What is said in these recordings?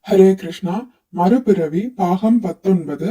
ஹரே கிருஷ்ணா. மறுபிறவி பாகம் 19,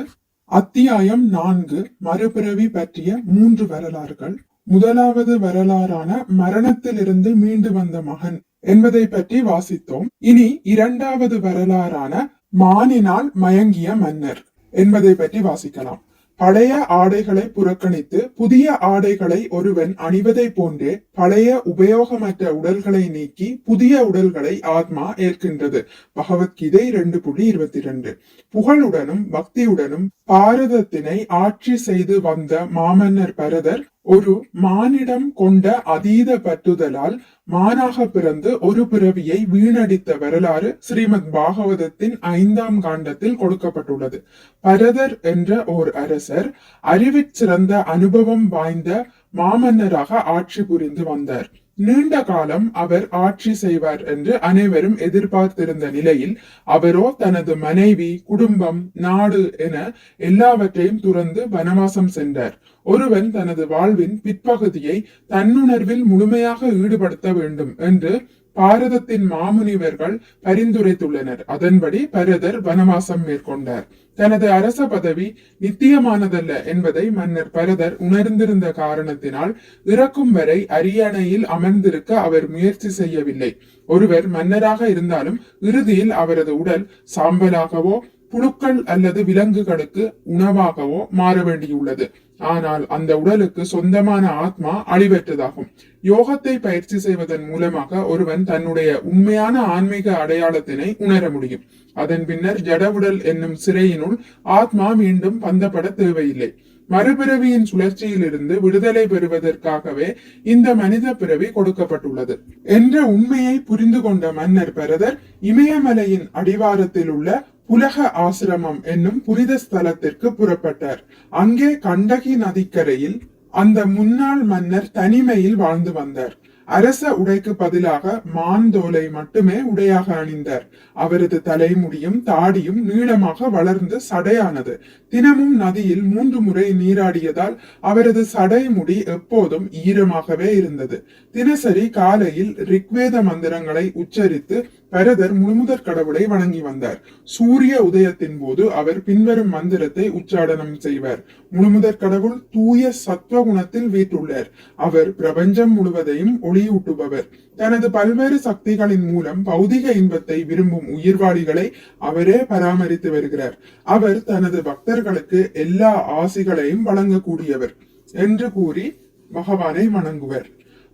அத்தியாயம் 4. மறுபிறவி பற்றிய 3 வரலாறுகள். முதலாவது வரலாறான மரணத்திலிருந்து மீண்டு வந்த மகன் என்பதை பற்றி வாசித்தோம். இனி இரண்டாவது வரலாறான மானினால் மயங்கிய மன்னர் என்பதை பற்றி வாசிக்கலாம். பழைய ஆடைகளை புறக்கணித்து புதிய ஆடைகளை ஒருவன் அணிவதை போன்றே பழைய உபயோகமற்ற உடல்களை நீக்கி புதிய உடல்களை ஆத்மா ஏற்கின்றது. பகவத்கீதை 2.22. புகழுடனும் பக்தியுடனும் பாரதத்தினை ஆட்சி செய்து வந்த மாமன்னர் பரதர் ஒரு மானிடம் கொண்ட அதீத பற்றுதலால் மானாக பிறந்து ஒரு பிறவியை வீணடித்த வரலாறு ஸ்ரீமத் பாகவதத்தின் 5ஆம் காண்டத்தில் கொடுக்கப்பட்டுள்ளது. பரதர் என்ற ஓர் அரசர் அறிவிற் சிறந்த அனுபவம் வாய்ந்த மாமன்னராக ஆட்சி புரிந்து வந்தார். நீண்ட காலம் அவர் ஆட்சி செய்வார் என்று அனைவரும் எதிர்பார்த்திருந்த நிலையில் அவரோ தனது மனைவி, குடும்பம், நாடு என எல்லாவற்றையும் துறந்து வனவாசம் சென்றார். ஒருவன் தனது வாழ்வின் பிற்பகுதியை தன்னுணர்வில் முழுமையாக ஈடுபடுத்த வேண்டும் என்று பாரதத்தின் மாமுனிவர்கள் பரிந்துரைத்துள்ளனர். அதன்படி பரதர் வனவாசம் மேற்கொண்டார். தனது அரச பதவி நித்தியமானதல்ல என்பதை மன்னர் பரதர் உணர்ந்திருந்த காரணத்தினால் இறக்கும் வரை அரியணையில் அமர்ந்திருக்க அவர் முயற்சி செய்யவில்லை. ஒருவர் மன்னராக இருந்தாலும் இறுதியில் அவரது உடல் சாம்பலாகவோ புழுக்கள் அல்லது விலங்குகளுக்கு உணவாகவோ மாற வேண்டியுள்ளது. ஆனால் அந்த உடலுக்கு சொந்தமான ஆத்மா அழிவற்றதாகும். யோகத்தை பயிற்சி செய்வதன் மூலமாக ஒருவன் தன்னுடைய உண்மையான ஆன்மீக அடையாளத்தினை உணர முடியும். அதன் பின்னர் ஜடவுடல் என்னும் சிறையினுள் ஆத்மா மீண்டும் பந்தப்பட தேவையில்லை. மறுபிறவியின் சுழற்சியிலிருந்து விடுதலை பெறுவதற்காகவே இந்த மனித பிறவி கொடுக்கப்பட்டுள்ளது என்ற உண்மையை புரிந்து கொண்ட மன்னர் பரதர் இமயமலையின் அடிவாரத்தில் உள்ள புலக ஆசிரமம் என்னும் புனித ஸ்தலத்திற்கு புறப்பட்டார். அங்கே கண்டகி நதிக்கரையில் அந்த முன்னாள் மன்னர் தனிமையில் வாழ்ந்து வந்தார். அரச உடைக்கு பதிலாக மாந்தோலை மட்டுமே உடையாக அணிந்தார். அவரது தலைமுடியும் தாடியும் நீளமாக வளர்ந்து சடையானது. தினமும் நதியில் 3 முறை நீராடியதால் அவரது சடைமுடி எப்போதும் ஈரமாகவே இருந்தது. தினசரி காலையில் ரிக்வேத மந்திரங்களை உச்சரித்து பரதர் முழுமுதற் கடவுளை வணங்கி வந்தார். சூரிய உதயத்தின் போது அவர் பின்வரும் மந்திரத்தை உச்சாடனம் செய்வார். முழுமுதற் கடவுள் தூய சத்துவ குணத்தில் வீற்றுள்ளார். அவர் பிரபஞ்சம் முழுவதையும் ஒளியூட்டுபவர். தனது பல்வேறு சக்திகளின் மூலம் பௌதிக இன்பத்தை விரும்பும் உயிர்வாளிகளை அவரே பராமரித்து வருகிறார். அவர் தனது பக்தர்களுக்கு எல்லா ஆசிகளையும் வழங்கக்கூடியவர் என்று கூறி பகவானை வணங்குவர்.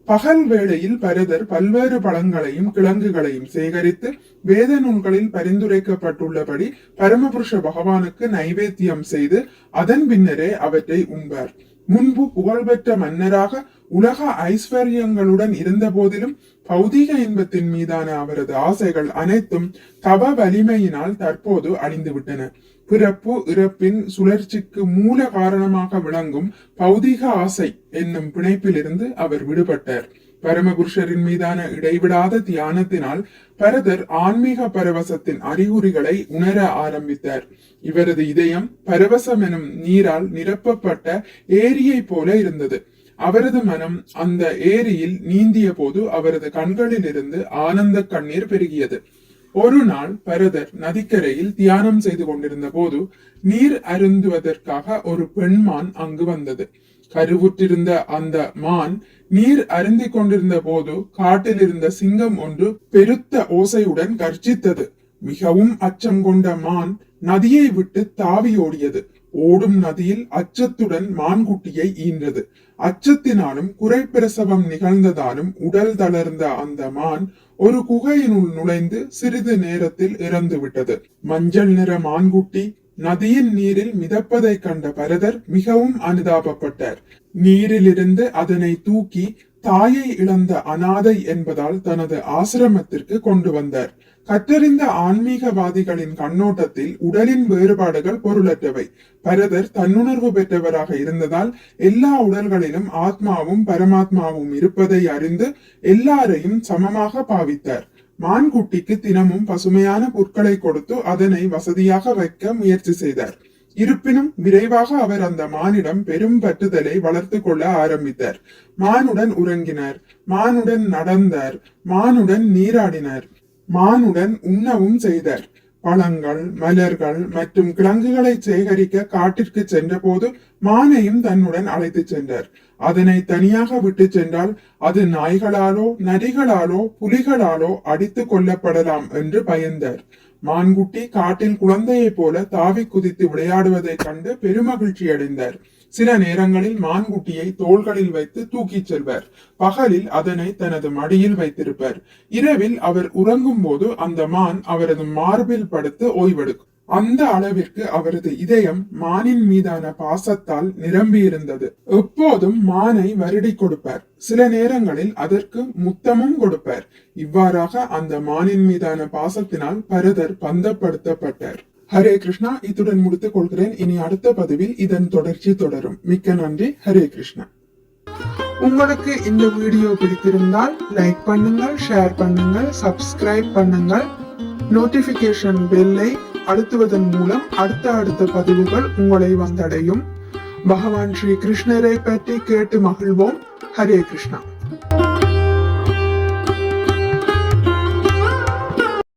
பகல் வேளையில் பரதர் பல்வேறு பழங்களையும் கிழங்குகளையும் சேகரித்து வேத நூல்களில் பரிந்துரைக்கப்பட்டுள்ளபடி பரமபுருஷ பகவானுக்கு நைவேத்தியம் செய்து அதன் பின்னரே அவற்றை உண்பார். முன்பு புகழ்பெற்ற மன்னராக உலக ஐஸ்வர்யங்களுடன் இருந்த போதிலும் பௌதிக இன்பத்தின் மீதான அவரது ஆசைகள் அனைத்தும் தவ வலிமையினால் தற்போது அழிந்துவிட்டன. பிறப்பு இறப்பின் சுழற்சிக்கு மூல காரணமாக விளங்கும் பௌதிக ஆசை என்னும் பிணைப்பிலிருந்து அவர் விடுபட்டார். பரமபுருஷரின் மீதான இடைவிடாத தியானத்தினால் பரதர் ஆன்மீக பரவசத்தின் அறிகுறிகளை உணர ஆரம்பித்தார். இவரது இதயம் பரவசம் எனும் நீரால் நிரப்பப்பட்ட ஏரியை போல இருந்தது. அவரது மனம் அந்த ஏரியில் நீந்திய போது அவரது கண்களில் இருந்து ஆனந்த கண்ணீர் பெருகியது. ஒரு நாள் பரதர் நதிக்கரையில் தியானம் செய்து கொண்டிருந்த போது நீர் அருந்துவதற்காக ஒரு பெண்மான் அங்கு வந்தது. கருவுற்றிருந்த அந்த மான் நீர் அருந்தி கொண்டிருந்த போது காட்டில் இருந்த சிங்கம் ஒன்று பெருத்த ஓசையுடன் கர்ஜித்தது. மிகவும் அச்சம் கொண்ட மான் நதியை விட்டு தாவி ஓடியது. ஓடும் நதியில் அச்சத்துடன் மான்குட்டியை ஈன்றது. அச்சத்தினாலும் குறைப்பிரசவம் நிகழ்ந்ததாலும் உடல் தளர்ந்த அந்த மான் ஒரு குகையினுள் நுழைந்து சிறிது நேரத்தில் இறந்து விட்டது. மஞ்சள் நிற மான்குட்டி நதியின் நீரில் மிதப்பதை கண்ட பரதர் மிகவும் அனுதாபப்பட்டார். நீரிலிருந்து அதனை தூக்கி தாயை இழந்த அனாதை என்பதால் தனது ஆசிரமத்திற்கு கொண்டு வந்தார். கற்றறிந்த ஆன்மீகவாதிகளின் கண்ணோட்டத்தில் உடலின் வேறுபாடுகள் பொருளற்றவை. பரதர் தன்னுணர்வு பெற்றவராக இருந்ததால் எல்லா உடல்களிலும் ஆத்மாவும் பரமாத்மாவும் இருப்பதை அறிந்து எல்லாரையும் சமமாக பாவித்தார். மான்குட்டிக்கு தினமும் பசுமையான புற்களை கொடுத்து அதனை வசதியாக வைக்க முயற்சி செய்தார். இருப்பினும் விரைவாக அவர் அந்த மானிடம் பெரும் பற்றுதலை வளர்த்து கொள்ள ஆரம்பித்தார். மானுடன் உறங்கினார், மானுடன் நடந்தார், மானுடன் நீராடினார், மானுடன் உண்ணவும் செய்தார். பழங்கள், மலர்கள் மற்றும் கிழங்குகளை சேகரிக்க காட்டிற்கு சென்றபோது மானையும் தன்னுடன் அழைத்து சென்றார். அதனை தனியாக விட்டு சென்றால் அது நாய்களாலோ நரிகளாலோ புலிகளாலோ அடித்து கொல்லப்படலாம் என்று பயந்தார். மான்குட்டி காட்டில் குழந்தையைப் போல தாவி குதித்து விளையாடுவதைக் கண்டு பெருமகிழ்ச்சி அடைந்தார். சில நேரங்களில் மான்குட்டியை தோள்களில் வைத்து தூக்கிச் செல்வார். பகலில் அதனை தனது மடியில் வைத்திருப்பார். இரவில் அவர் உறங்கும் போது அந்த மான் அவரது மார்பில் படுத்து ஓய்வெடுக்கும். அந்த அளவிற்கு அவரது இதயம் மானின் மீதான பாசத்தால் நிரம்பியிருந்தது. எப்போதும் மானை வருடி கொடுப்பார். சில நேரங்களில் அதற்கு முத்தமும் கொடுப்பார். இவ்வாறாக அந்த மானின் மீதான பாசத்தினால் பரதர் பந்தப்படுத்தப்பட்டார். ஹரே கிருஷ்ணா. இத்துடன் முடித்துக் கொள்கிறேன். இனி அடுத்த பதிவில் இதன் தொடர்ச்சி தொடரும். மிக்க நன்றி. ஹரே கிருஷ்ணா. உங்களுக்கு இந்த வீடியோ பிடித்திருந்தால் லைக் பண்ணுங்கள், ஷேர் பண்ணுங்கள், சப்ஸ்கிரைப் பண்ணுங்கள். நோட்டிபிகேஷன் பெல்லை அழுத்துவதன் மூலம் அடுத்த பதிவுகள் உங்களை வந்தடையும். பகவான் ஸ்ரீ கிருஷ்ணரை பற்றி கேட்டு மகிழ்வோம். ஹரே கிருஷ்ணா.